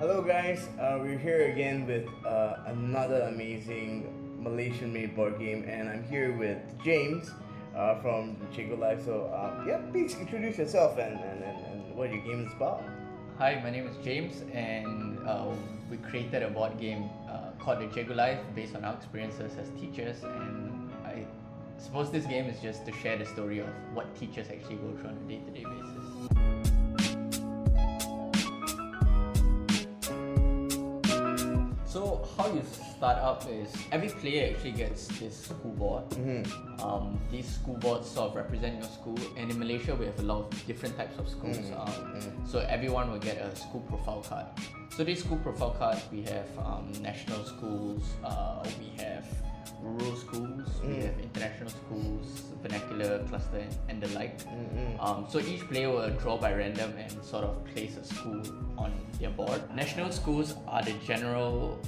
Hello guys, we're here again with another amazing Malaysian-made board game, and I'm here with James from Cikgu Live. So yeah, please introduce yourself and what your game is about. Hi, my name is James, and we created a board game called the Cikgu Life based on our experiences as teachers. And I suppose this game is just to share the story of what teachers actually go through on a day-to-day basis. So how you start up is every player actually gets this school board. These school boards sort of represent your school, and in Malaysia we have a lot of different types of schools. So everyone will get a school profile card. So these school profile cards, we have national schools, we have rural schools, we have international schools, vernacular, cluster, and the like. So each player will draw by random and sort of place a school on their board. National schools are the general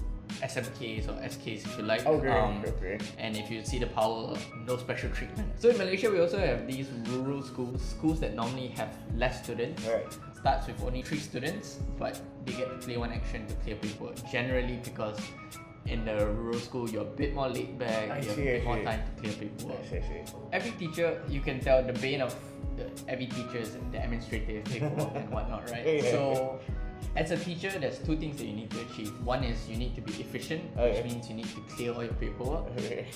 SMKs or SKs if you like. Okay. And if you see the power, no special treatment. So in Malaysia we also have these rural schools that normally have less students. Right. Starts with only 3 students, but they get to play one action to clear paperwork. Generally because in the rural school you're a bit more laid back, you have a bit more time to clear paperwork. Every teacher, you can tell the bane of every teacher is the administrative paperwork and whatnot, right? So as a teacher, there's 2 things that you need to achieve. One is you need to be efficient, which means you need to clear all your paperwork.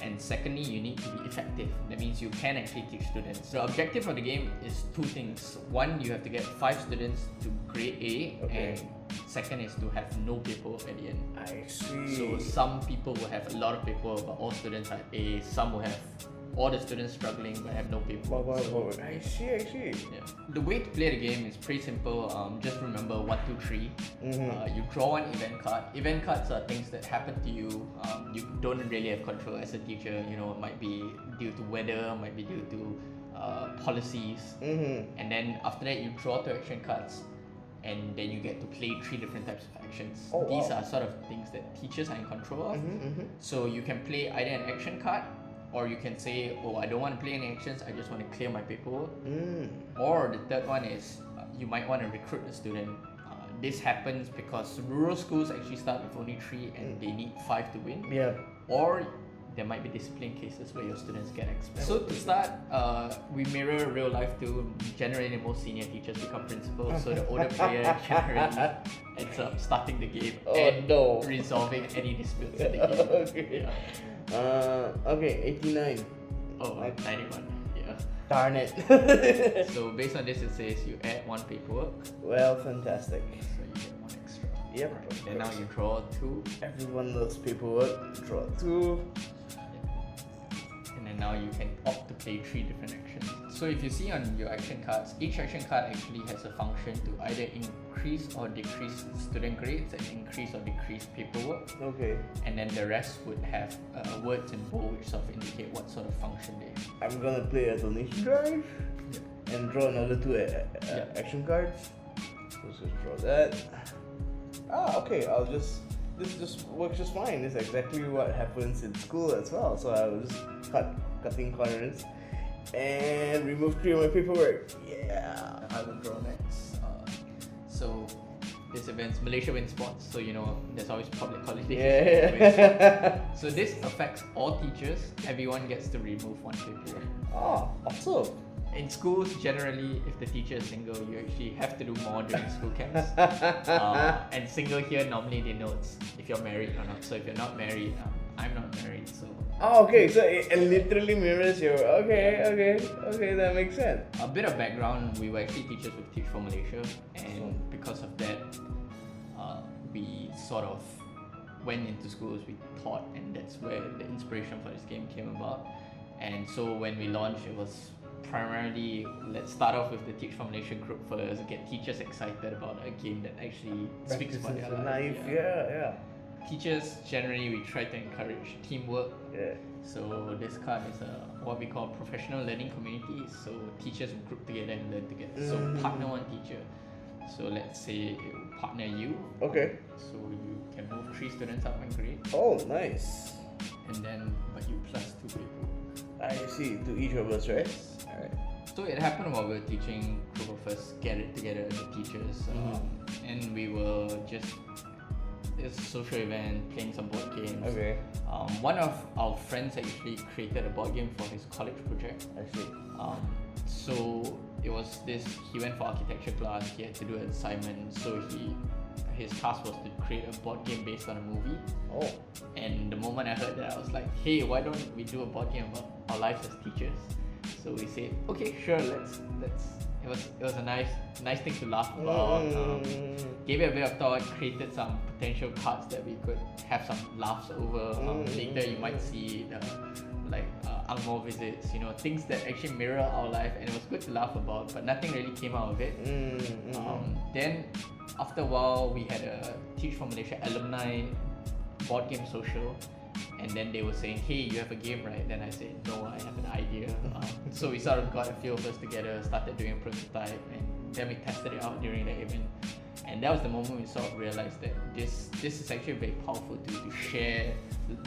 And secondly, you need to be effective. That means you can actually teach students. The objective of the game is 2 things. One, you have to get 5 students to grade A, and second is to have no paperwork at the end. I see. So some people will have a lot of paperwork, but all students are A. Some will have all the students struggling but have no paperwork. I see. Yeah. The way to play the game is pretty simple. Just remember 1, 2, 3. You draw one event card. Event cards are things that happen to you. You don't really have control as a teacher. You know, it might be due to weather, might be due to policies. And then after that, you draw 2 action cards. And then you get to play 3 different types of actions. These are sort of things that teachers are in control of. So you can play either an action card, or you can say, oh, I don't want to play any actions, I just want to clear my paperwork. Or the third one is, you might want to recruit a student. This happens because rural schools actually start with only 3 and they need 5 to win. Or there might be discipline cases where your students get expelled. So to start, we mirror real life too. Generally, the most senior teachers become principals, so the older player generally ends up starting the game and resolving any disputes in the game. Okay, 89. Oh, 91. Yeah. Darn it. So based on this, it says you add 1 paperwork. Well, fantastic. So you get 1 extra. Yep. And now you draw 2. Everyone loves paperwork. Draw 2. And then now you can opt to play 3 different actions. So if you see on your action cards, each action card actually has a function to either increase or decrease student grades and increase or decrease paperwork. Okay. And then the rest would have words in bold which sort of indicate what sort of function they have. I'm gonna play a donation drive and draw another 2 action cards. Let's just draw that. Okay. This just works just fine. This is exactly what happens in school as well. So I was just cutting corners and remove 3 of my paperwork. Yeah. I will draw next. So this event's Malaysia wins sports, so you know there's always public holidays. So this affects all teachers. Everyone gets to remove 1 paperwork. Awesome. In schools, generally, if the teacher is single, you actually have to do more during school camps. And single here normally denotes if you're married or not. So if you're not married, I'm not married, so. Okay, so it literally mirrors your. Okay, that makes sense. A bit of background: we were actually teachers with Teach for Malaysia, and because of that, we sort of went into schools, we taught, and that's where the inspiration for this game came about. And so when we launched, it was primarily, let's start off with the Teach for Malaysia group first, get teachers excited about a game that actually speaks about their life. Yeah. Teachers, generally, we try to encourage teamwork. So this card is what we call professional learning community. So teachers will group together and learn together. So partner 1 teacher. So let's say it will partner you. Okay. So you can move 3 students up 1 grade. Oh, nice. And then, but you plus 2 people. I see, to each of us, right? Alright. So it happened while we were teaching, group of us gathered together, the teachers, and we were just it's a social event, playing some board games. Okay. One of our friends actually created a board game for his college project. I see. So it was this. He went for architecture class. He had to do an assignment. So his task was to create a board game based on a movie. Oh. And the moment I heard that, I was like, hey, why don't we do a board game about our lives as teachers? So we said, okay, sure, let's. It was a nice thing to laugh about. Gave it a bit of thought, created some potential cards that we could have some laughs over. Later you might see the Angmo visits, things that actually mirror our life, and it was good to laugh about, but nothing really came out of it. Then after a while we had a Teach for Malaysia alumni board game social, and then they were saying, hey, you have a game, right? Then I said, no, I have an idea. So we sort of got a few of us together, started doing a prototype, and then we tested it out during the event. And that was the moment we sort of realized that this is actually very powerful to share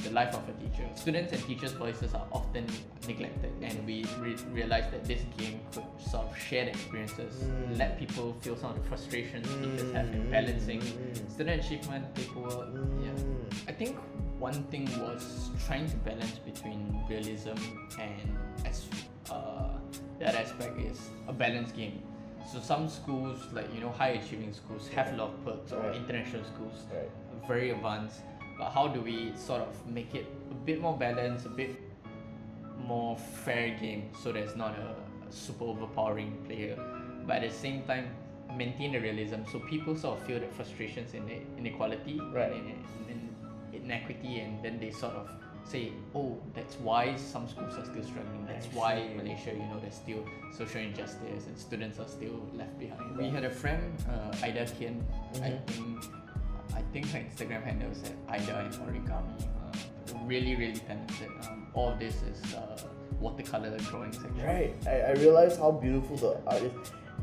the life of a teacher. Students and teachers' voices are often neglected, and we realized that this game could sort of share the experiences, let people feel some of the frustrations teachers have in balancing student achievement, paperwork. I think one thing was trying to balance between realism and that aspect is a balanced game. So some schools, like high achieving schools, have a lot of perks, or international schools, very advanced. But how do we sort of make it a bit more balanced, a bit more fair game, so there's not a super overpowering player, but at the same time maintain the realism, so people sort of feel the frustrations in the inequality, and inequity, and then they sort of say, oh, that's why some schools are still struggling. That's why in Malaysia, there's still social injustice and students are still left behind. We had a friend, Ida Kian. I think her Instagram handle is at Ida and Origami. Really, really talented. All of this is watercolor drawings actually. Right. I realized how beautiful the art is.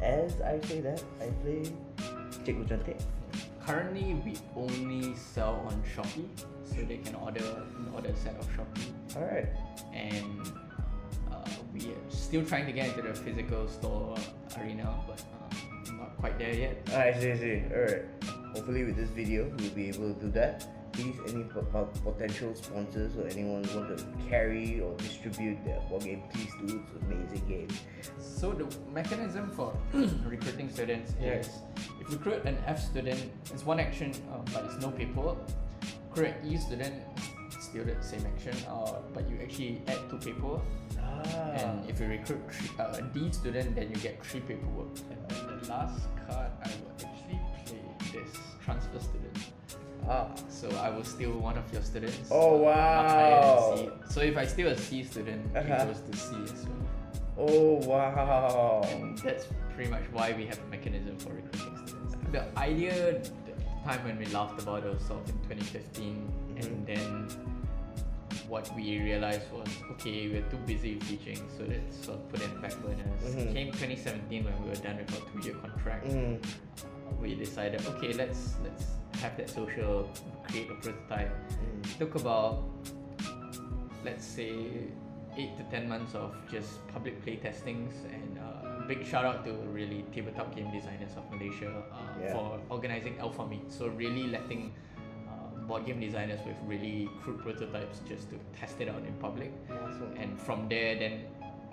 As I say that, I play Cikgu Cantik. Currently, we only sell on Shopee, so they can order a set of Shopee. Alright. And we are still trying to get into the physical store arena, but not quite there yet. I see. Alright. Hopefully with this video, we'll be able to do that. Please, any potential sponsors or anyone who want to carry or distribute their board game, please do. It's an amazing game. So the mechanism for recruiting students is, if you recruit an F student, it's one action, but it's no paperwork. Recruit an E student, still the same action, but you actually add 2 paperwork. And if you recruit a D student, then you get 3 paperwork. And the last card I will actually play this transfer student. So I will steal one of your students. Oh wow! So if I steal a C student, it goes to C as well. Oh wow! And that's pretty much why we have a mechanism for recruiting students. The idea, the time when we laughed about it was sort of in 2015, and then what we realized was, okay, we're too busy with teaching, so let's sort of put it in back burners. Came 2017 when we were done with our 2-year contract. We decided, okay, let's have that social, create a prototype. Took about, let's say, 8 to 10 months of just public play testings, and big shout out to really Tabletop Game Designers of Malaysia for organizing Alpha Meet. So really letting board game designers with really crude prototypes just to test it out in public. Awesome. And from there, then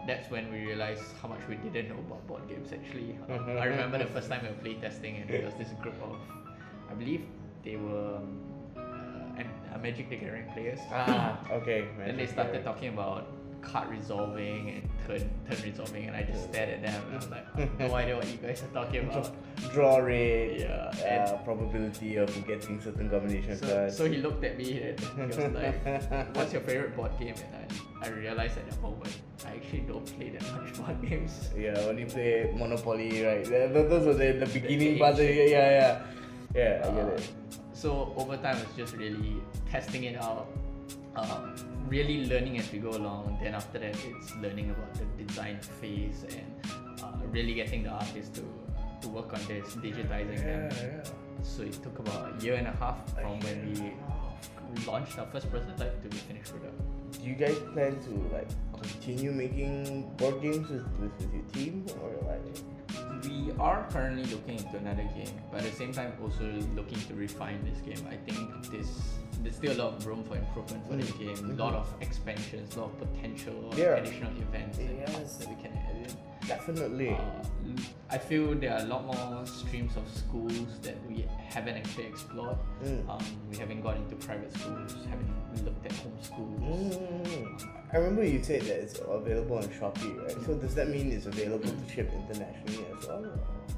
that's when we realized how much we didn't know about board games actually. I remember the first time we were play testing, and there was this group of, I believe they were Magic the Gathering players. Okay. Then they started talking about card resolving and turn resolving, and I just stared at them and I was like, I have no idea what you guys are talking about. Draw rate, and probability of getting certain combination of cards. So he looked at me and he was like, what's your favorite board game? And I realized at that moment, I actually don't play that much board games. Yeah, only play Monopoly, right? Those were the beginning parts. Yeah, I get it. So over time, it's just really testing it out, really learning as we go along. Then after that, it's learning about the design phase and really getting the artists to work on this, digitizing them. So it took about a year and a half from when we launched our first prototype to the finished product. Do you guys plan to continue making board games with your team, or We are currently looking into another game, but at the same time also looking to refine this game. I think there's still a lot of room for improvement for this game. A lot of expansions, a lot of potential additional events that we can add in. Definitely. I feel there are a lot more streams of schools that we haven't actually explored. We haven't gone into private schools, haven't looked at home schools. I remember you said that it's available on Shopee, right? So does that mean it's available to ship internationally as well?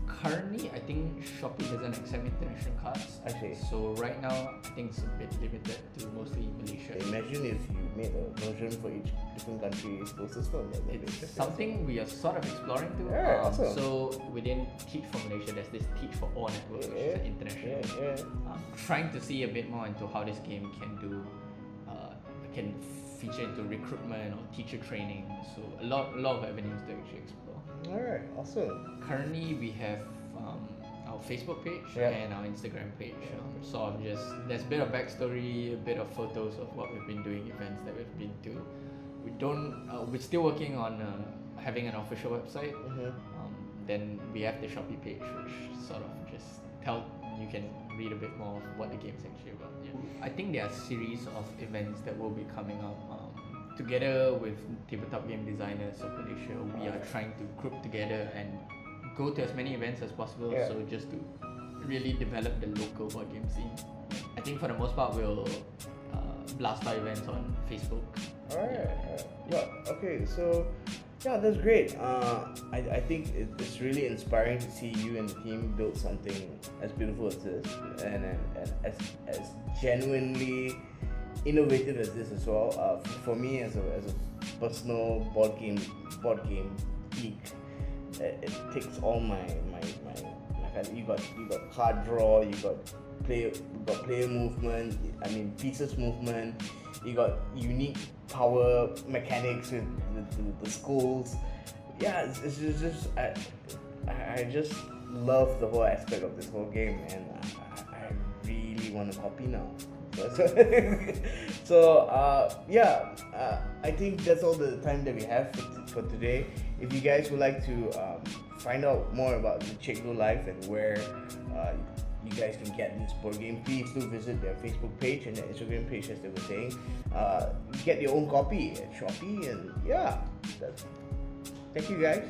Currently, I think Shopee doesn't accept international cards. I see. So right now, I think it's a bit limited to mostly Malaysia. Imagine if you made a version for each different country's school system. It's something we are sort of exploring too. Awesome. So within Teach for Malaysia, there's this Teach for All network, which is an international. Trying to see a bit more into how this game can feature into recruitment or teacher training. So a lot of avenues that we should explore. Alright, awesome. Currently, we have our Facebook page and our Instagram page. Sort of just there's a bit of backstory, a bit of photos of what we've been doing, events that we've been to. We're still working on having an official website. Then we have the Shopee page, which sort of just you can read a bit more of what the game's actually about. I think there are a series of events that will be coming up. Together with tabletop game designers of Malaysia, we are trying to group together and go to as many events as possible. So just to really develop the local board game scene. I think for the most part we'll blast our events on Facebook. Alright. Okay, so that's great. I think it's really inspiring to see you and the team build something as beautiful as this and as genuinely innovative as this as well. For me as a personal board game geek, it takes all my you got card draw, you got player movement, pieces movement, you got unique power mechanics with the schools. It's just I just love the whole aspect of this whole game, and I really want a copy now. I think that's all the time that we have for today. If you guys would like to find out more about the Cikgu life and where you guys can get this board game, please do visit their Facebook page and their Instagram page, as they were saying. Get your own copy at Shopee, and thank you guys.